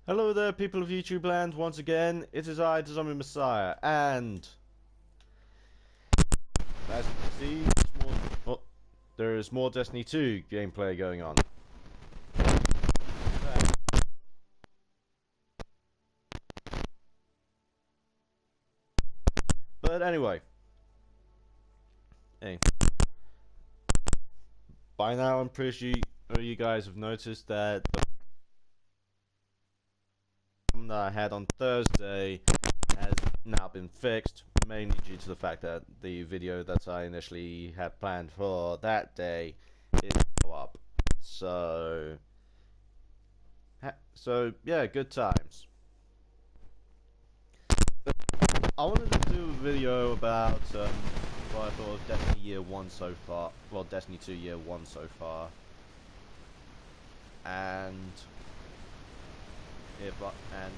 Hello there, people of YouTube land. Once again, it is I, the Zombie Messiah, and as you can see, there is more Destiny 2 gameplay going on. But anyway, hey, by now I'm pretty sure you guys have noticed that the problem that I had on Thursday has now been fixed, mainly due to the fact that the video that I initially had planned for that day didn't go up. So yeah, good times. I wanted to do a video about what I thought of Destiny Year 1 so far, well, Destiny 2 Year 1 so far, and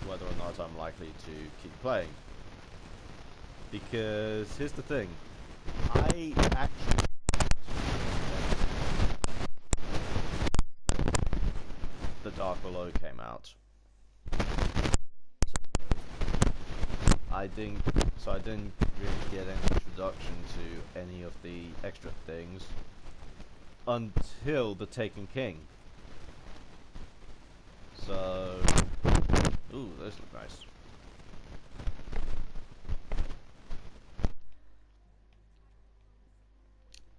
whether or not I'm likely to keep playing. Because here's the thing, I actually the Dark Below came out. I didn't really get an introduction to any of the extra things until the Taken King. So, ooh, those look nice.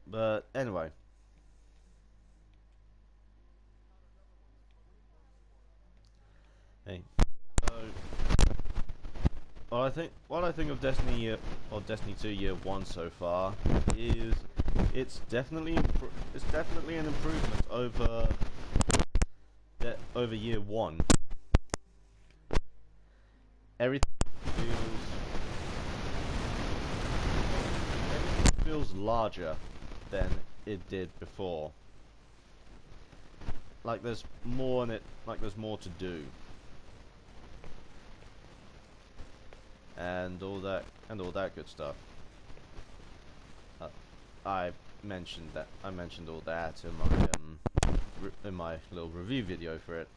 But anyway, hey, so what I think of Destiny Destiny 2 Year 1 so far is it's definitely an improvement over Year 1. Everything feels larger than it did before. Like there's more in it, like there's more to do. And all that good stuff. I mentioned all that in my little review video for it.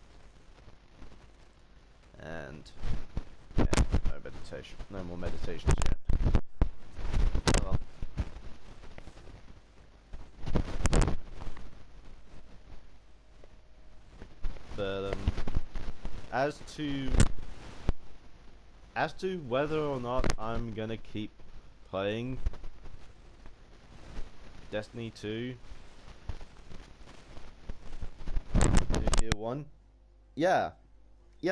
And yeah, no more meditations yet. Well, but as to whether or not I'm gonna keep playing Destiny 2 Year 1, yeah,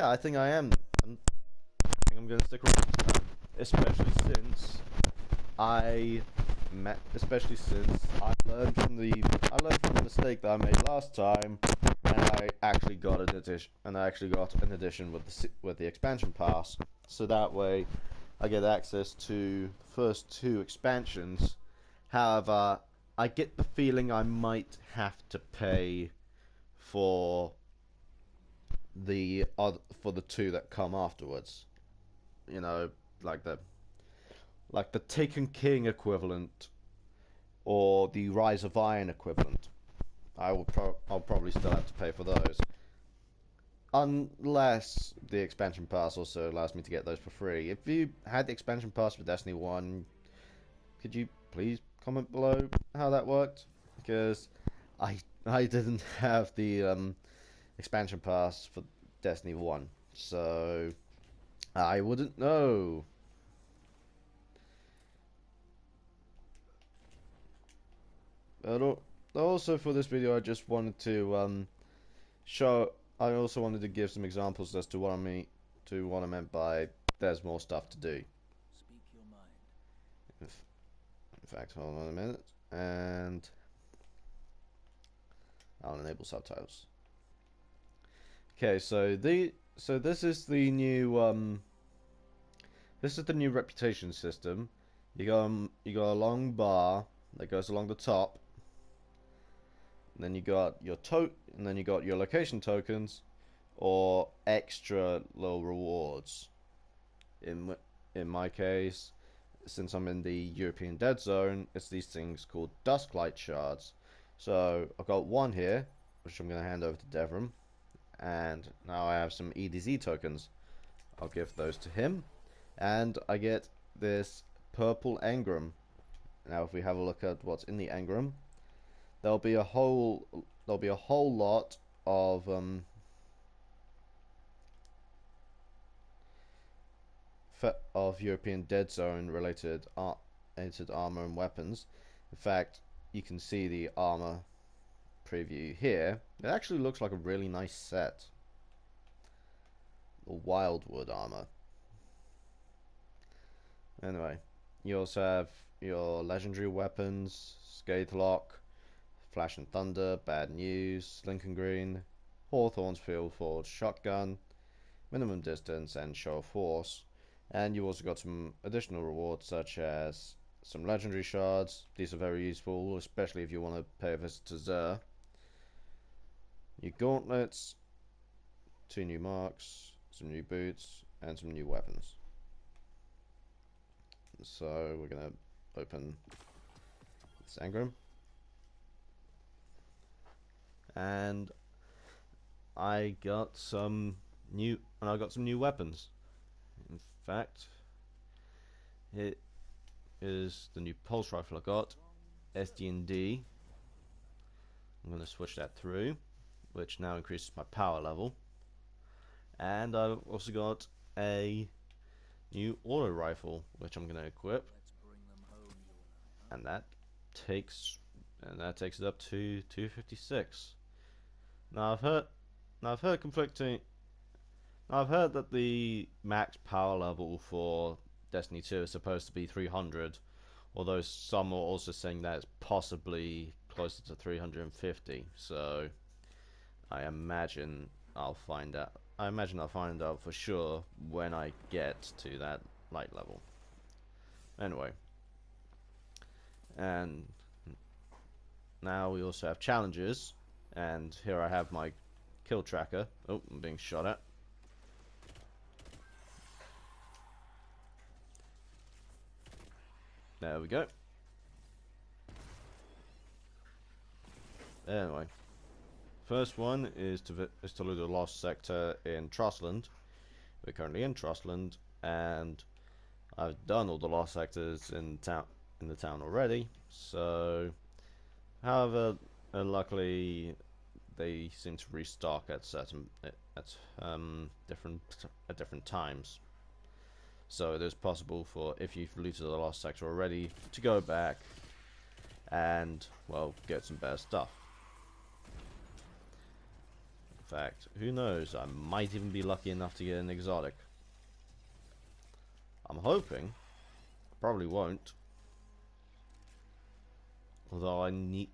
I think I am. I think I'm gonna stick around, especially since I learned from the mistake that I made last time, and I actually got an edition with the expansion pass. So that way, I get access to the first 2 expansions. However, I get the feeling I might have to pay for the 2 that come afterwards. You know, like the Taken King equivalent or the Rise of Iron equivalent. I'll probably still have to pay for those, unless the expansion pass also allows me to get those for free. If you had the expansion pass for Destiny 1, could you please comment below how that worked? Because I didn't have the expansion pass for Destiny 1, so I wouldn't know. But also for this video, I just wanted to I also wanted to give some examples as to what I meant by there's more stuff to do. Speak your mind. In fact, hold on a minute, and I'll enable subtitles. Okay, so this is the new reputation system. You got a long bar that goes along the top. And then you got your location tokens or extra little rewards. In my case, since I'm in the European Dead Zone, it's these things called Dusklight shards. So I've got one here, which I'm going to hand over to Devram. And now I have some EDZ tokens. I'll give those to him, and I get this purple engram. Now, if we have a look at what's in the engram, there'll be a whole lot of European Dead Zone related armor and weapons. In fact, you can see the armor preview here. It actually looks like a really nice set. The Wildwood armor. Anyway, you also have your legendary weapons: Skatelock, Flash and Thunder, Bad News, Lincoln Green, Hawthorne's Field Forge Shotgun, Minimum Distance, and Show of Force. And you also got some additional rewards such as some legendary shards. These are very useful, especially if you want to pay a visit to Xur. Your gauntlets, 2 new marks, some new boots, and some new weapons. So we're gonna open this engram, and I got some new weapons. In fact, it is the new pulse rifle I got, SD&D. I'm gonna switch that through, which now increases my power level. And I've also got a new auto rifle, which I'm gonna equip, and that takes it up to 256. Now I've heard conflicting. I've heard that the max power level for Destiny 2 is supposed to be 300, although some are also saying that it's possibly closer to 350. So I imagine I'll find out. I'll find out for sure when I get to that light level. Anyway, and now we also have challenges, and here I have my kill tracker. Oh, I'm being shot at. There we go. Anyway, first one is to loot a lost sector in Trostland. We're currently in Trostland, and I've done all the lost sectors in the town already. So, however, luckily they seem to restock at different times. So it is possible for, if you've looted the lost sector already, to go back and, well, get some better stuff. In fact, who knows, I might even be lucky enough to get an exotic. I'm hoping. Probably won't. Although I need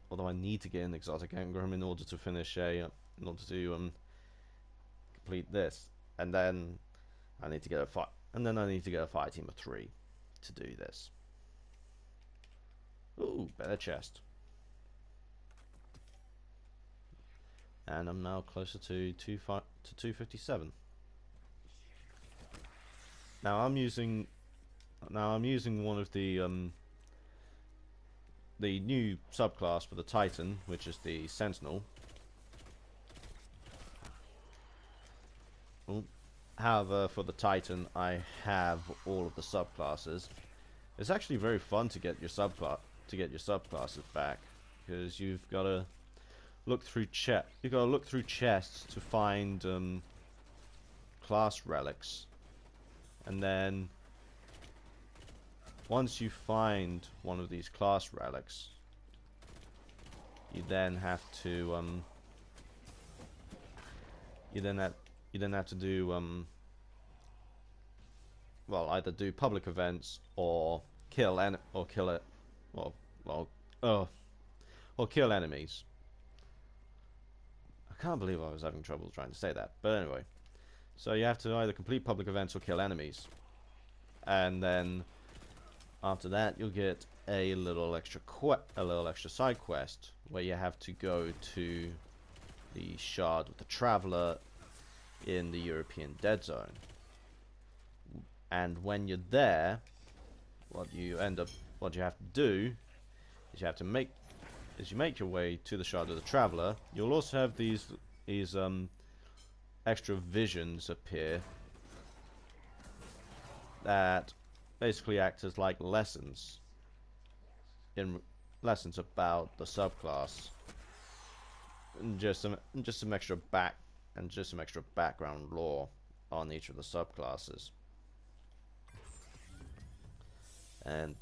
to get an exotic engram in order to finish complete this, and then I need to get a fight. And then I need to get a fire team of 3 to do this. Ooh, better chest. And I'm now closer to 257. Now I'm using one of the new subclass for the Titan, which is the Sentinel. Ooh. However, for the Titan, I have all of the subclasses. It's actually very fun to get your subclasses back, because you've got to look through chests to find class relics, and then once you find one of these class relics, you then have to do well, either do public events or kill enemies. I can't believe I was having trouble trying to say that, but anyway. So you have to either complete public events or kill enemies, and then after that you'll get a little extra side quest where you have to go to the Shard of the Traveler in the European Dead Zone. And when you're there, what you have to do is you make your way to the Shard of the Traveler. You'll also have these extra visions appear that basically act as like lessons about the subclass, and just some extra background lore on each of the subclasses. And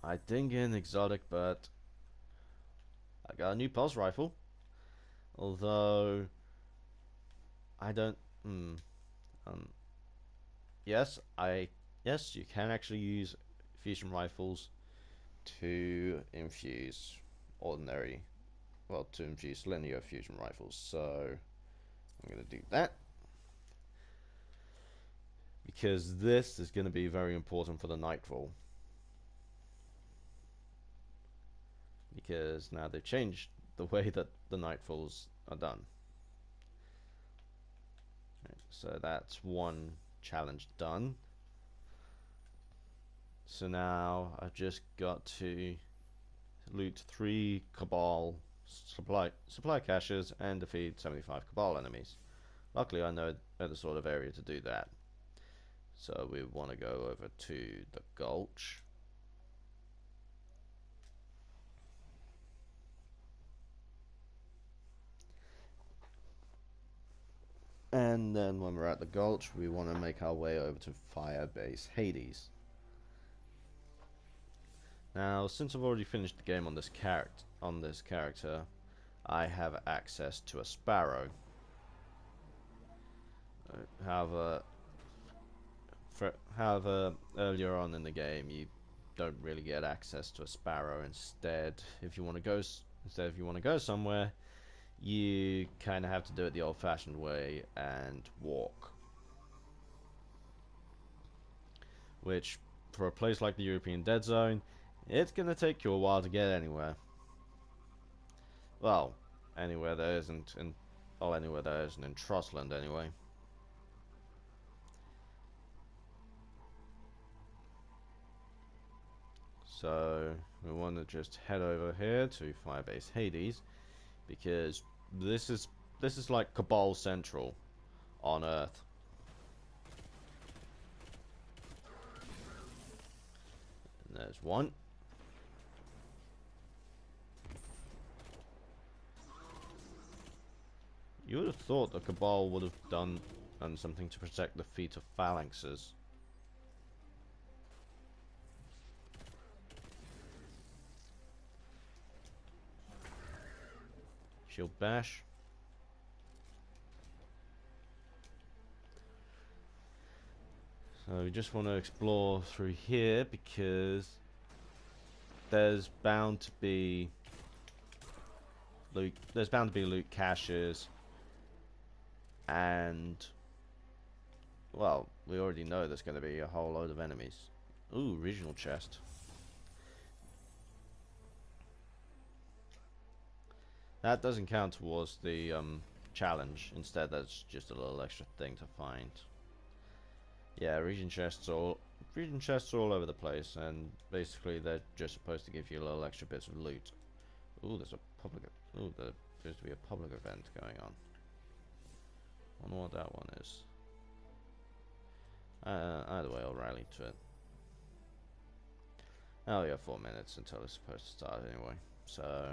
I didn't get an exotic, but I got a new pulse rifle. Although I don't. Yes, yes, you can actually use fusion rifles to infuse ordinary, well, to infuse linear fusion rifles. So I'm going to do that because this is going to be very important for the Nightfall. Because now they've changed the way that the Nightfalls are done. So that's one challenge done. So now I've just got to loot 3 Cabal supply caches and defeat 75 Cabal enemies. Luckily I know the sort of area to do that. So we want to go over to the Gulch. And then when we're at the Gulch, we want to make our way over to Firebase Hades. Now, since I've already finished the game on this character, I have access to a Sparrow. However, earlier on in the game, you don't really get access to a Sparrow. Instead, if you want to go somewhere, you kind of have to do it the old-fashioned way and walk. Which, for a place like the European Dead Zone, it's gonna take you a while to get anywhere. Well, anywhere there isn't in Trustland anyway. So we want to just head over here to Firebase Hades, because this is like Cabal Central on Earth. And there's one. You would have thought the Cabal would have done something to protect the feet of phalanxes. Shield bash. So we just want to explore through here because there's bound to be loot caches, and well, we already know there's going to be a whole load of enemies. Ooh, regional chest. That doesn't count towards the challenge. Instead, that's just a little extra thing to find. Yeah, region chests are all over the place, and basically they're just supposed to give you a little extra bits of loot. Ooh, there appears to be a public event going on. I wonder what that one is. Either way, I'll rally to it. Oh, yeah, 4 minutes until it's supposed to start anyway. So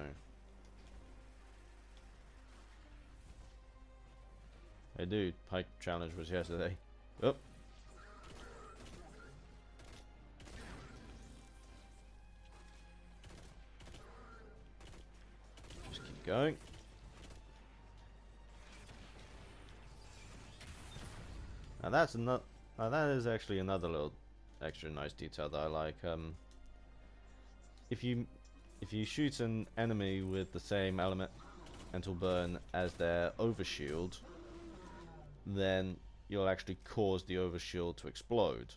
hey dude, Pike challenge was yesterday. Oh. Just keep going. Now that is actually another little extra nice detail that I like. If you shoot an enemy with the same elemental burn as their overshield, then you'll actually cause the overshield to explode,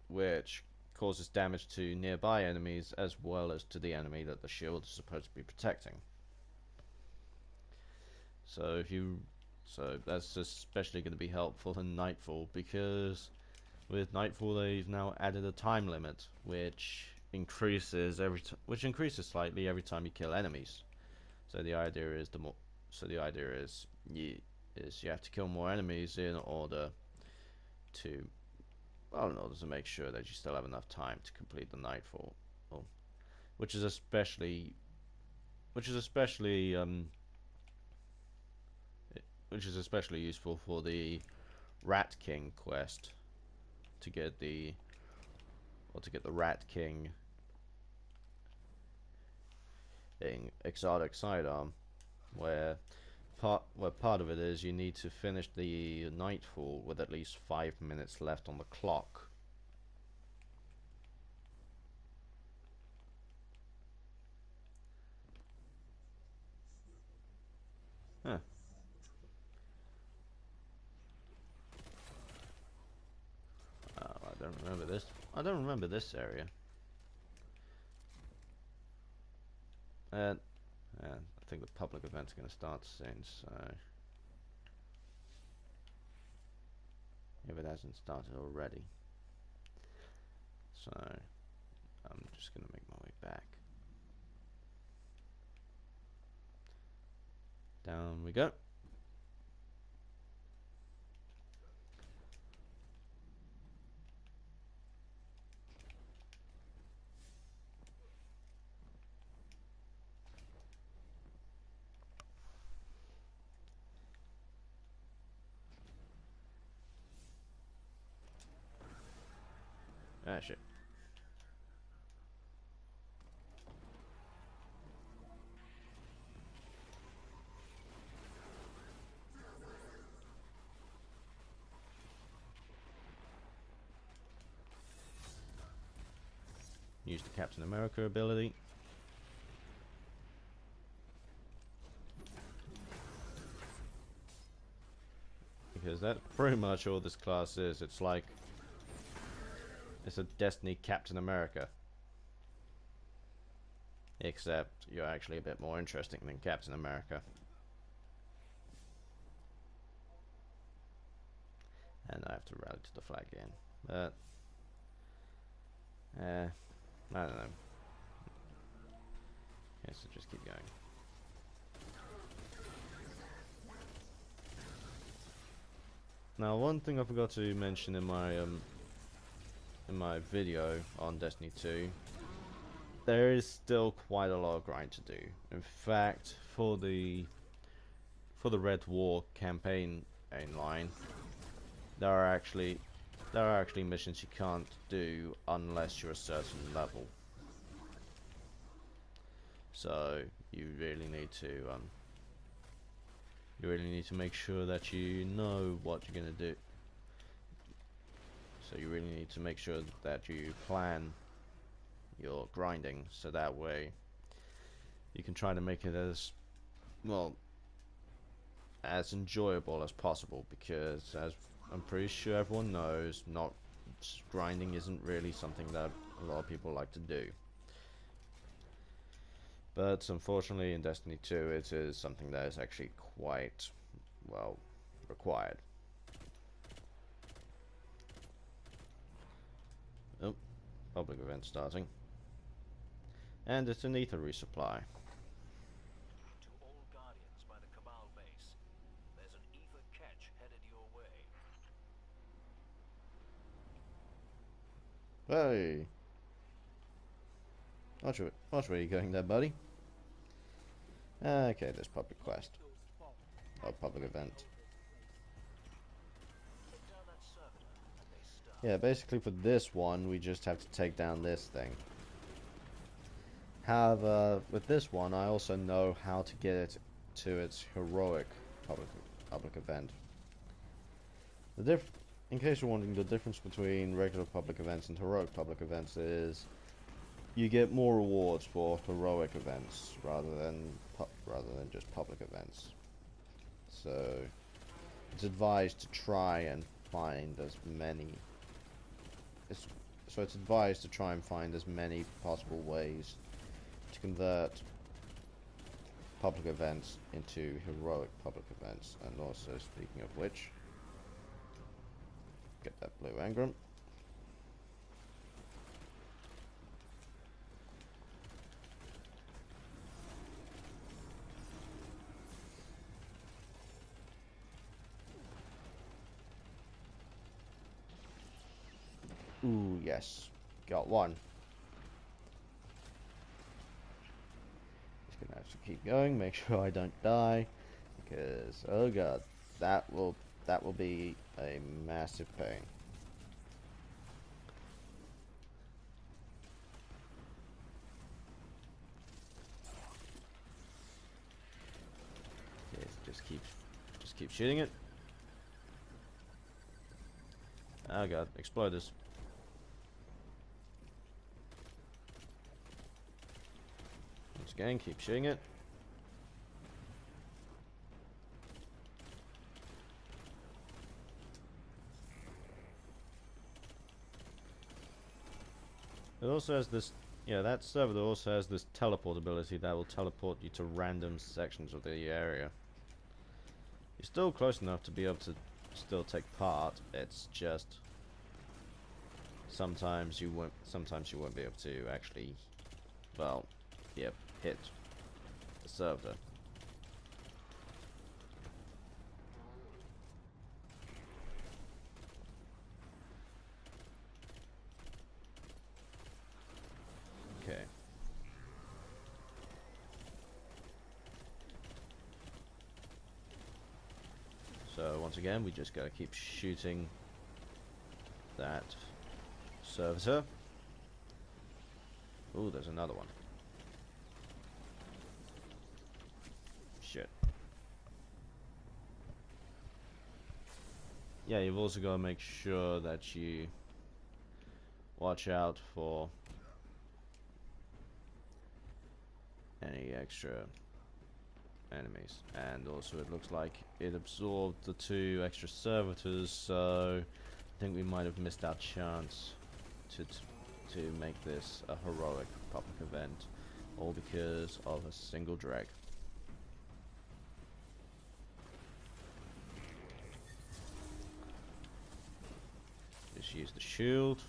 which causes damage to nearby enemies as well as to the enemy that the shield is supposed to be protecting. So that's especially going to be helpful in Nightfall, because with Nightfall they've now added a time limit which increases slightly every time you kill enemies. So the idea is is you have to kill more enemies in order to, well, in order to make sure that you still have enough time to complete the Nightfall, well, which is especially useful for the Rat King quest to get the Rat King in exotic sidearm, where part of it is you need to finish the Nightfall with at least 5 minutes left on the clock. Huh. I don't remember this. I don't remember this area. And I think the public event's going to start soon, so if it hasn't started already. So I'm just going to make my way back. Down we go. Ah, shit. Use the Captain America ability. Because that's pretty much all this class is. It's like, it's a Destiny Captain America. Except you're actually a bit more interesting than Captain America. And I have to rally to the flag again. But I don't know. Okay, so just keep going. Now, one thing I forgot to mention in my video on Destiny 2, there is still quite a lot of grind to do. In fact, for the Red War campaign line, there are actually missions you can't do unless you're a certain level. So you really need to make sure that you know what you're gonna do. So you really need to make sure that you plan your grinding, so that way you can try to make it as, well, as enjoyable as possible, because as I'm pretty sure everyone knows, not grinding isn't really something that a lot of people like to do. But unfortunately in Destiny 2 it is something that is actually quite, well, required. Oh, public event starting. And it's an ether resupply. To all Guardians by the Cabal base, there's an ether catch headed your way. Hey! Watch where you're going there, buddy. Okay, there's public quest. Or public event. Take down that servitor and they start. Yeah, basically for this one, we just have to take down this thing. However, with this one, I also know how to get it to its heroic public event. In case you're wondering, the difference between regular public events and heroic public events is you get more rewards for heroic events rather than just public events. So it's advised to try and find as many. It's advised to try and find as many possible ways to convert public events into heroic public events. And also, speaking of which, get that blue engram. Ooh, yes. Got one. Just gonna have to keep going, make sure I don't die. Because, oh god, that will be a massive pain. Okay, just keep shooting it. Oh god, exploders. Once again, keep shooting it. It also has this, yeah, that server also has this teleport ability that will teleport you to random sections of the area. You're still close enough to be able to still take part. It's just sometimes you won't be able to actually, well, yep, hit the server. Okay. So once again, we just gotta keep shooting that servitor. Ooh, there's another one. Shit. Yeah, you've also got to make sure that you watch out for any extra enemies. And also it looks like it absorbed the 2 extra servitors, so I think we might have missed our chance to make this a heroic public event, all because of a single drag. Just use the shield.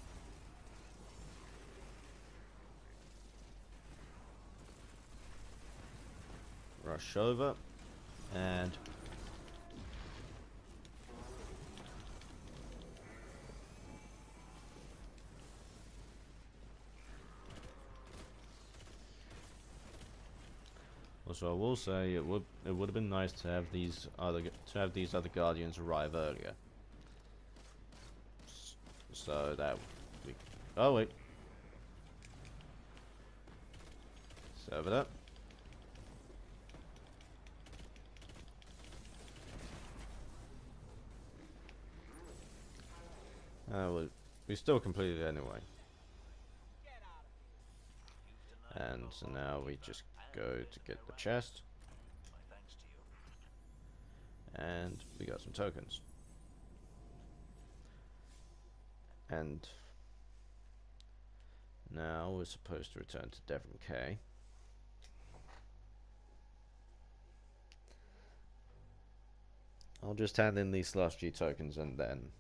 Rush over and also I will say it would have been nice to have these other guardians arrive earlier, so that we, oh wait, serve it up. Well, we still completed it anyway. And so now we just go to get the chest. And we got some tokens. And now we're supposed to return to Devon K. I'll just hand in these last few tokens and then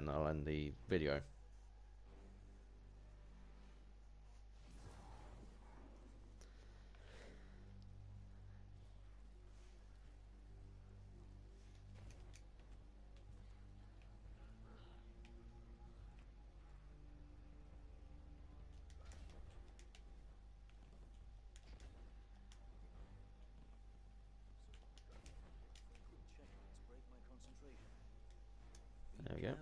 I'll end the video. There we go.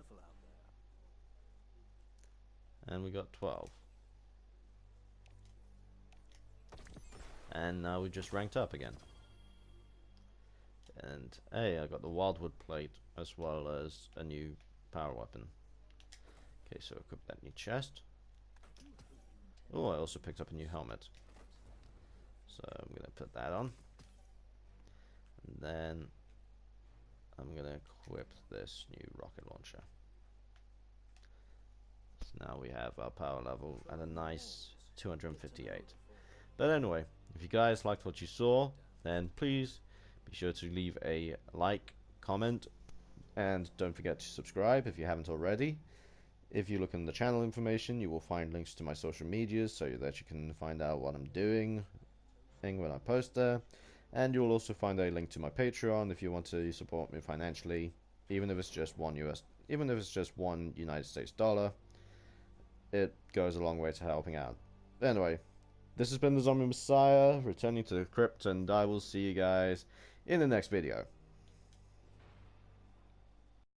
And we got 12. And now we just ranked up again. And hey, I got the Wildwood plate as well as a new power weapon. Okay, so equip that new chest. Oh, I also picked up a new helmet. So I'm gonna put that on. And then I'm gonna equip this new rocket launcher. So now we have our power level at a nice 258. But anyway, if you guys liked what you saw, then please be sure to leave a like, comment, and don't forget to subscribe if you haven't already. If you look in the channel information, you will find links to my social medias so that you can find out what I'm doing when I post there. And you'll also find a link to my Patreon if you want to support me financially, even if it's just one United States dollar. it goes a long way to helping out. Anyway, this has been the Zombie Messiah, returning to the crypt, and I will see you guys in the next video.